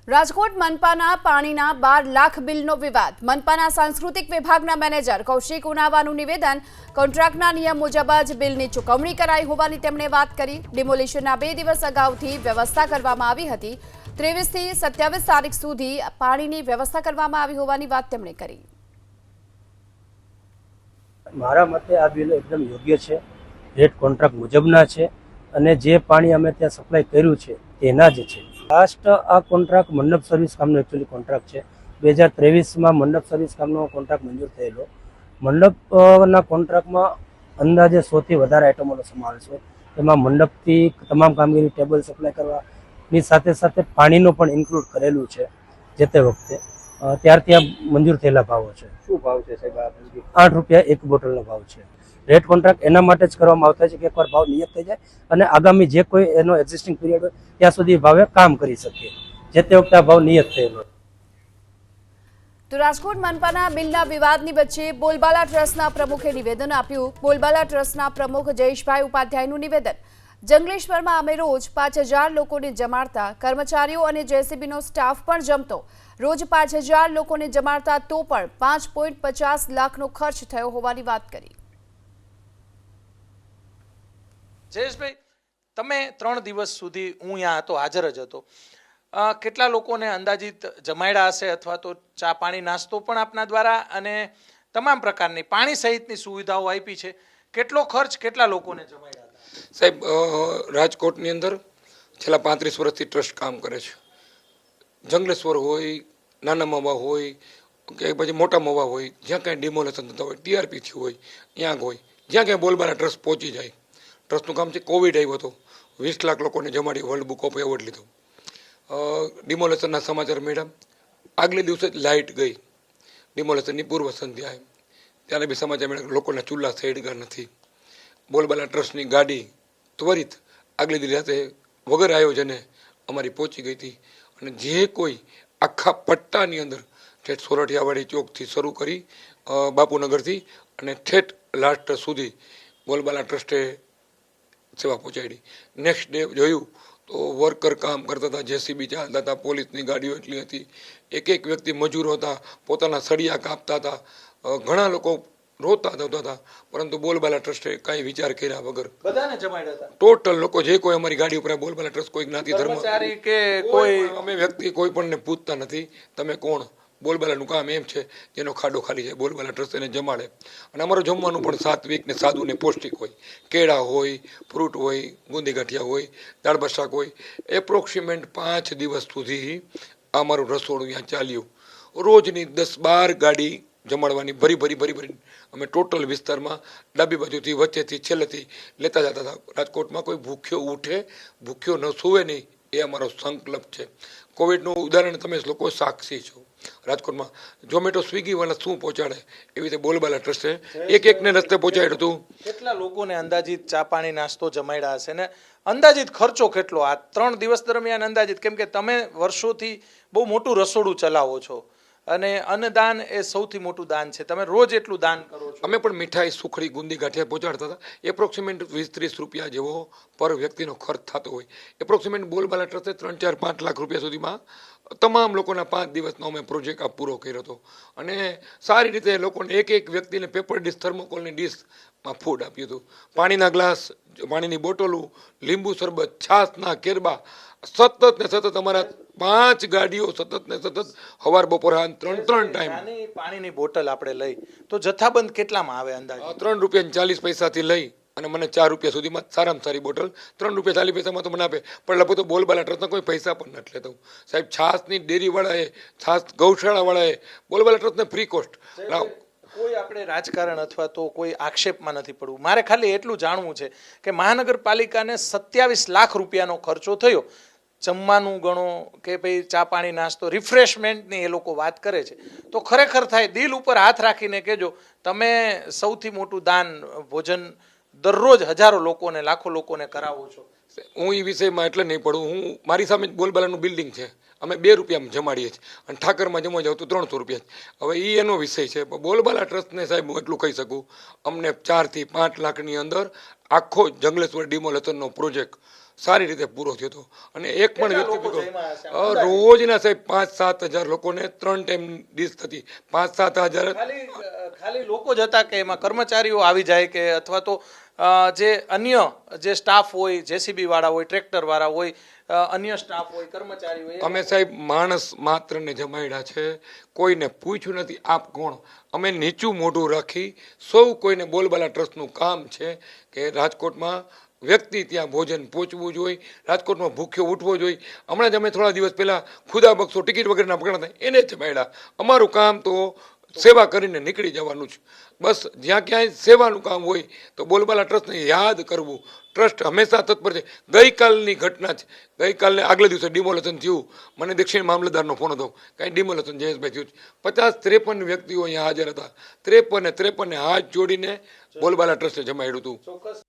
રાજકોટ મનપાના પાણીના 12 લાખ બિલનો વિવાદ. મનપાના સાંસ્કૃતિક વિભાગના મેનેજર કૌશિક ઉનાવાનું નિવેદન. કોન્ટ્રાક્ટના નિયમ મુજબ જ બિલની ચૂકવણી કરાઈ હોવાની તેમણે વાત કરી. ડિમોલિશનના 2 દિવસ અગાઉથી વ્યવસ્થા કરવામાં આવી હતી. 23 થી 27 તારીખ સુધી પાણીની વ્યવસ્થા કરવામાં આવી હોવાની વાત તેમણે કરી. મારા મતે આ બિલ એકદમ યોગ્ય છે, રેટ કોન્ટ્રાક્ટ મુજબના છે અને જે પાણી અમે ત્યાં સપ્લાય કર્યું છે તેના જ છે. લાસ્ટ આ કોન્ટ્રાક્ટ મંડપ સર્વિસ કામનો એકચ્યુઅલી કોન્ટ્રાક્ટ છે. 2023માં મંડપ સર્વિસ કામનો કોન્ટ્રાક્ટ મંજૂર થયેલો. મંડપના કોન્ટ્રાક્ટમાં અંદાજે 100થી વધારે આઇટમોનો સમાવેશ છે. તેમાં મંડપથી તમામ કામગીરી ટેબલ સપ્લાય કરવાની સાથે સાથે પાણીનો પણ ઇન્ક્લુડ કરેલું છે. જે તે વખતે ત્યારથી આ મંજૂર થયેલા ભાવો છે. શું ભાવ છે સાહેબ? 8 રૂપિયા એક બોટલનો ભાવ છે. રેટ કોન્ટ્રાક્ટ એના માટે જ કરવામાં આવતા છે કે એકવાર ભાવ નિયત થઈ જાય અને આગામી જે કોઈ એનો એક્ઝિસ્ટિંગ પીરિયડ હોય ત્યાં સુધી ભાવે કામ કરી શકીએ. જે તે વખતે આ ભાવ નિયત થયેલો. તો રાજકોટ મનપાના બિલના વિવાદની વચ્ચે બોલબાલા ટ્રસ્ટના પ્રમુખે નિવેદન આપ્યું. બોલબાલા ટ્રસ્ટના પ્રમુખ જયેશભાઈ ઉપાધ્યાયનું નિવેદન. જંગલેશ્વરમાં અમે રોજ 5000 લોકોને જમાડતા, કર્મચારીઓ અને જેસીબીનો સ્ટાફ પણ જમતો. રોજ 5000 લોકોને જમાડતા તો પણ 5.50 લાખનો ખર્ચ થયો હોવાની વાત કરી. જયેશભાઈ, તમે 3 દિવસ સુધી હું અહીંયા હતો, હાજર જ હતો. કેટલા લોકોને અંદાજિત જમાડ્યા હશે, અથવા તો ચા પાણી નાસ્તો પણ આપના દ્વારા અને તમામ પ્રકારની પાણી સહિતની સુવિધાઓ આપી છે? કેટલો ખર્ચ, કેટલા લોકોને જમાડ્યા હતા? સાહેબ, રાજકોટની અંદર છેલ્લા 35 વર્ષથી ટ્રસ્ટ કામ કરે છે. જંગલેશ્વર હોય, નાના મવા હોય કે પછી મોટા મવા હોય, જ્યાં કાંઈ ડિમોલેશન થતા હોય, ટીઆરપીથી હોય, ત્યાં હોય, જ્યાં ક્યાંય બોલબાલા ટ્રસ્ટ પહોંચી જાય. ટ્રસ્ટનું કામ છે. કોવિડ આવ્યો હતો, 20 લાખ લોકોને જમાડી વર્લ્ડ બુક ઓફ એવોર્ડ લીધો. ડિમોલેશનના સમાચાર મેડમ આગલે દિવસે જ લાઇટ ગઈ, ડિમોલેશનની પૂર્વ સંધ્યાએ. ત્યારે બી સમાચાર મેળવ્યા લોકોના ચૂલા સળગ્યા નથી. બોલબાલા ટ્રસ્ટની ગાડી ત્વરિત આગલી દિવસે વગર આયોજને અમારી પહોંચી ગઈ હતી. અને જે કોઈ આખા પટ્ટાની અંદર ઠેઠ સોરઠિયાવાડી ચોકથી શરૂ કરી બાપુનગરથી અને ઠેઠ લાસ્ટ સુધી બોલબાલા ટ્રસ્ટે સેવા પહોંચાડી. નેક્સ્ટ ડે જોયું તો વર્કર કામ કરતા હતા, જેસીબી ચાલતા હતા, પોલીસની ગાડીઓ એટલી હતી, એક વ્યક્તિ મજૂરો હતા, પોતાના સળિયા કાપતા હતા, ઘણા લોકો રોતા હતા. પરંતુ બોલબાલા ટ્રસ્ટે કાંઈ વિચાર કર્યા વગર બધાને જમાડ્યા હતા. ટોટલ લોકો જે કોઈ અમારી ગાડી ઉપર બોલબાલા ટ્રસ્ટ કોઈ જ્ઞાતિ ધર્મ કે કોઈ અમે વ્યક્તિ કોઈ પણને પૂછતા નથી તમે કોણ. બોલબાલાનું કામ એમ છે જેનો ખાડો ખાલી છે, બોલબાલા ટ્રસ્ટ એને જમાડે. અને અમારું જમવાનું પણ સાત્વિક ને સાદું ને પૌષ્ટિક હોય. કેળા હોય, ફ્રૂટ હોય, ગુંદી ગાંઠિયા હોય, દાળ ભાત શાક હોય. એપ્રોક્સિમેટ 5 દિવસ સુધી અમારું રસોડું ત્યાં ચાલ્યું. રોજની 10-12 ગાડી જમાડવાની ભરી અમે ટોટલ વિસ્તારમાં ડાબી બાજુથી, વચ્ચેથી, છેલ્લેથી લેતા જતા હતા. રાજકોટમાં કોઈ ભૂખ્યો ઉઠે, ભૂખ્યો ન સૂવે નહીં, એ અમારો સંકલ્પ છે. કોવિડનું ઉદાહરણ તમે લોકો સાક્ષી છો. રાજકોટમાં ઝોમેટો, સ્વિગી વાળા શું પહોંચાડે, એવી રીતે બોલબાલા ટ્રસ્ટે એકને રસ્તે પહોંચાડ્યું હતું. કેટલા લોકોને અંદાજિત ચા પાણી નાસ્તો જમાડ્યા હશે ને અંદાજિત ખર્ચો કેટલો આ 3 દિવસ દરમિયાન અંદાજિત? કેમ કે તમે વર્ષોથી બહુ મોટું રસોડું ચલાવો છો અને અન્નદાન એ સૌથી મોટું દાન છે. તમે રોજ એટલું દાન કરો છો. અમે પણ મીઠાઈ, સુખડી, ગુંદી ગાંઠિયા પહોંચાડતા હતા. એપ્રોક્સિમેટ 20-30 રૂપિયા જેવો પર વ્યક્તિનો ખર્ચ થતો હોય. એપ્રોક્સિમેટ બોલબાલા ટ્રસ્ટે 3-4-5 લાખ રૂપિયા સુધીમાં તમામ લોકોના 5 દિવસનો અમે પ્રોજેક્ટ આ પૂરો કર્યો હતો. અને સારી રીતે લોકોને એક વ્યક્તિને પેપર ડીશ, થર્મોકોલની ડીશમાં ફૂડ આપ્યું હતું. પાણીના ગ્લાસ, પાણીની બોટલો, લીંબુ શરબત, છાશના કેરબા, સતત અમારા 5 ગાડીઓ સતત સવાર બપોર 3 ટાઈમ. પાણીની બોટલ આપણે લઈ તો જથ્થાબંધ કેટલામાં આવે અંદાજે? 3 રૂપિયા 40 પૈસાથી લઈ અને મને 4 રૂપિયા સુધીમાં સારામાં સારી બોટલ 3 રૂપિયા 40 પૈસામાં તો મને આપે. પણ લગભગ તો બોલબાલા ટ્રસ્ટના કોઈ પૈસા પણ નથી લેતો સાહેબ. છાસની ડેરીવાળાએ, છાસ ગૌશાળાવાળાએ બોલબાલા ટ્રસ્ટને ફ્રી કોસ્ટ. કોઈ આપણે રાજકારણ અથવા તો કોઈ આક્ષેપમાં નથી પડવું. મારે ખાલી એટલું જાણવું છે કે મહાનગરપાલિકાને 27 લાખ રૂપિયાનો ખર્ચો થયો. જમવાનું ગણો કે ભાઈ ચા પાણી નાસ્તો, રિફ્રેશમેન્ટની એ લોકો વાત કરે છે, તો ખરેખર થાય દિલ ઉપર હાથ રાખીને કહેજો, તમે સૌથી મોટું દાન, ભોજન દરરોજ હજારો લોકોને, લાખો લોકોને કરાવો છો. હું એ વિષયમાં એટલે નહીં પડું. હું મારી સામે બોલબાલાનું બિલ્ડિંગ છે, અમે 2 રૂપિયામાં જમાડીએ છીએ અને ઠાકરમાં જમવા જાવ તો 300 રૂપિયા. હવે એ એનો વિષય છે. બોલબાલા ટ્રસ્ટને સાહેબ હું એટલું કહી શકું, અમને 4 થી 5 લાખની અંદર આખો જંગલેશ્વર ડિમોલેશનનો પ્રોજેક્ટ સારી રીતે પૂરો થયો હતો અને એક પણ કેટલા વ્યક્તિ લોકો જમ્યા હશે? રોજના સાહેબ 5-7 હજાર લોકોને 3 ટાઈમ ડીશ થતી 5-7 હજાર ખાલી લોકો જ હતા કે એમાં કર્મચારીઓ આવી જાય કે અથવા તો જે અન્ય જે સ્ટાફ હોય જેસીબી વાળા હોય ટ્રેક્ટર વાળા હોય અન્ય સ્ટાફ હોય કર્મચારી હોય અમે સાહેબ માણસ માત્રને જમાડ્યા છે, કોઈને પૂછ્યું નથી આપ કોણ. અમે નીચું મોઢું રાખી સૌ કોઈને બોલબાલા ટ્રસ્ટનું કામ છે કે રાજકોટમાં વ્યક્તિ ત્યાં ભોજન પહોંચવું જોઈએ, રાજકોટમાં ભૂખ્યો ઉઠવો જોઈએ. હમણાં જ અમે થોડા દિવસ પહેલાં ખુદા બક્ષો ટિકિટ વગેરેના પકડાતા એને જ જમાડ્યા. અમારું કામ તો સેવા કરીને નીકળી જવાનું છે. બસ જ્યાં ક્યાંય સેવાનું કામ હોય તો બોલબાલા ટ્રસ્ટને યાદ કરવું. ટ્રસ્ટ હંમેશા તત્પર છે. ગઈકાલની ઘટના છે, ગઈકાલને આગલા દિવસે ડિમોલેશન થયું. મને દક્ષિણ મામલતદારનો ફોન હતો, કાંઈ ડિમોલેશન જયેશભાઈ થયું છે. 50-53 વ્યક્તિઓ અહીંયા હાજર હતા. 53 હાથ જોડીને બોલબાલા ટ્રસ્ટે જમાડ્યું હતું. ચોક્કસ